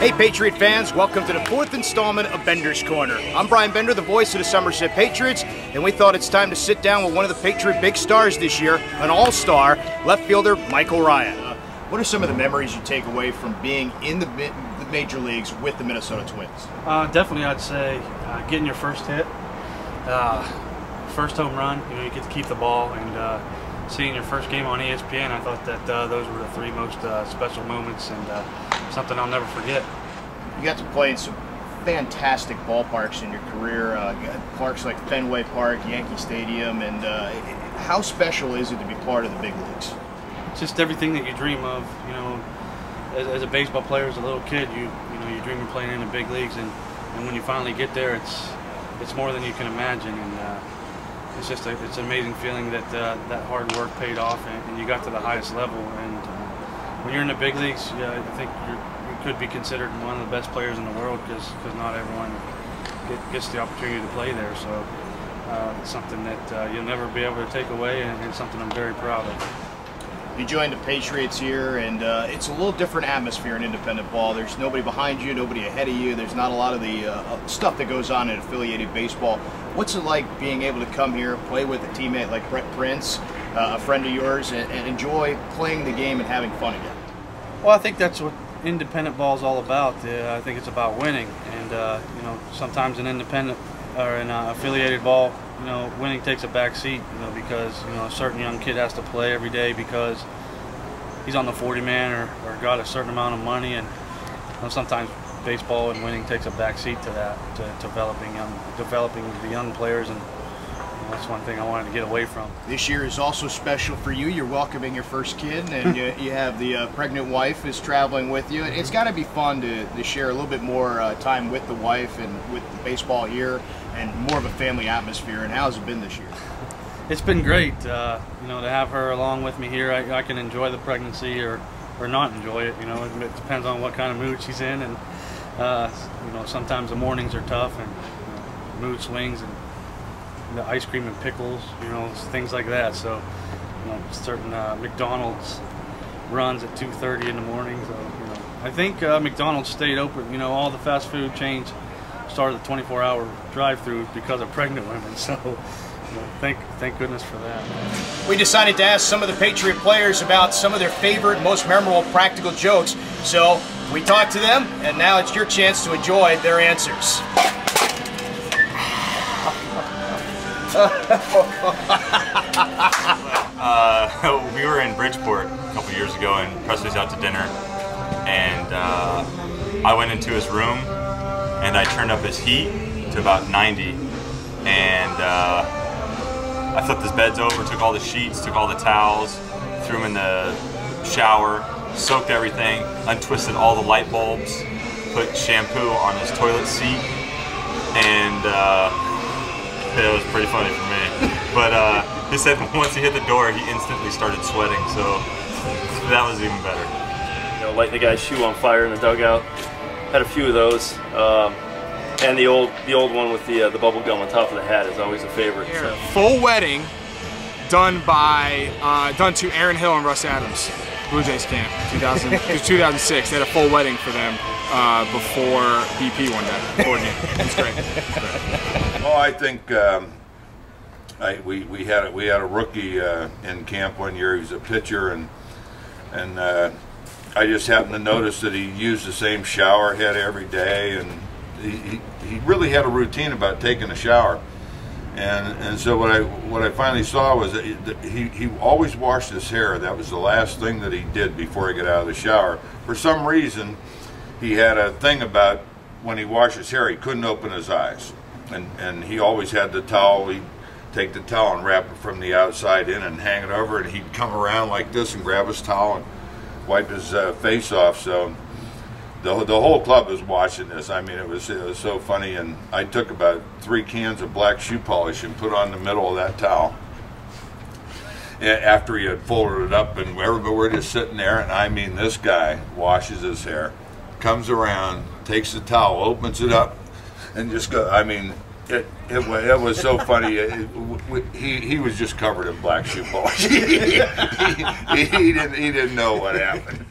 Hey Patriot fans, welcome to the fourth installment of Bender's Corner. I'm Brian Bender, the voice of the Somerset Patriots, and we thought it's time to sit down with one of the Patriot big stars this year, an all-star, left fielder Michael Ryan. What are some of the memories you take away from being in the major leagues with the Minnesota Twins? Definitely, I'd say getting your first hit, first home run. You know, you get to keep the ball, and seeing your first game on ESPN. I thought that those were the three most special moments, and something I'll never forget. You got to play in some fantastic ballparks in your career, parks like Fenway Park, Yankee Stadium, and how special is it to be part of the big leagues? It's just everything that you dream of. You know, as a baseball player, as a little kid, you dream of playing in the big leagues, and when you finally get there, it's more than you can imagine, and it's just it's an amazing feeling that that hard work paid off, and you got to the highest level. And when you're in the big leagues, yeah, I think you could be considered one of the best players in the world, because not everyone gets the opportunity to play there. So it's something that you'll never be able to take away, and it's something I'm very proud of. You joined the Patriots here, and it's a little different atmosphere in independent ball. There's nobody behind you, nobody ahead of you. There's not a lot of the stuff that goes on in affiliated baseball. What's it like being able to come here, play with a teammate like Brett Prince, a friend of yours, and enjoy playing the game and having fun again? Well, I think that's what independent ball is all about. I think it's about winning, and you know, sometimes in independent or in affiliated ball, you know, winning takes a back seat, you know, because, you know, a certain young kid has to play every day because he's on the 40-man or got a certain amount of money, and you know, sometimes baseball and winning takes a back seat to that, to developing the young players, and that's one thing I wanted to get away from. This year is also special for you. You're welcoming your first kid, and you have the pregnant wife is traveling with you. It's got to be fun to share a little bit more time with the wife and with the baseball here, and more of a family atmosphere. And how's it been this year? It's been great. You know, to have her along with me here, I can enjoy the pregnancy or not enjoy it. You know, it depends on what kind of mood she's in, and you know, sometimes the mornings are tough, and you know, mood swings, and the ice cream and pickles, you know, things like that. So, you know, certain McDonald's runs at 2:30 in the morning. So, you know, I think McDonald's stayed open. You know, all the fast food chains started the 24-hour drive-through because of pregnant women. So, you know, thank goodness for that. We decided to ask some of the Patriot players about some of their favorite, most memorable practical jokes. So we talked to them, and now it's your chance to enjoy their answers. We were in Bridgeport a couple years ago, and Presley's out to dinner, and I went into his room and I turned up his heat to about 90, and I flipped his beds over, took all the sheets, took all the towels, threw him in the shower, soaked everything, untwisted all the light bulbs, put shampoo on his toilet seat, and it was pretty funny for me. But he said once he hit the door, he instantly started sweating, so that was even better. You know, lighting the guy's shoe on fire in the dugout. Had a few of those. And the old one with the bubble gum on top of the hat is always a favorite. So. Full wedding done to Aaron Hill and Russ Adams, Blue Jays camp, 2006. They had a full wedding for them before BP won that. It was great. Oh, I think we had a rookie in camp one year. He was a pitcher, and I just happened to notice that he used the same shower head every day, and he really had a routine about taking a shower. And so what I finally saw was that he always washed his hair. That was the last thing that he did before he got out of the shower. For some reason, he had a thing about when he washed his hair, he couldn't open his eyes. And he always had the towel. He'd take the towel and wrap it from the outside in and hang it over, and he'd come around like this and grab his towel and wipe his face off. So the whole club was watching this. I mean, it was so funny. And I took about 3 cans of black shoe polish and put on the middle of that towel after he had folded it up, and we're just sitting there, and I mean, this guy washes his hair, comes around, takes the towel, opens it up, and just go. I mean, it was so funny. He was just covered in black shoe polish. He didn't know what happened.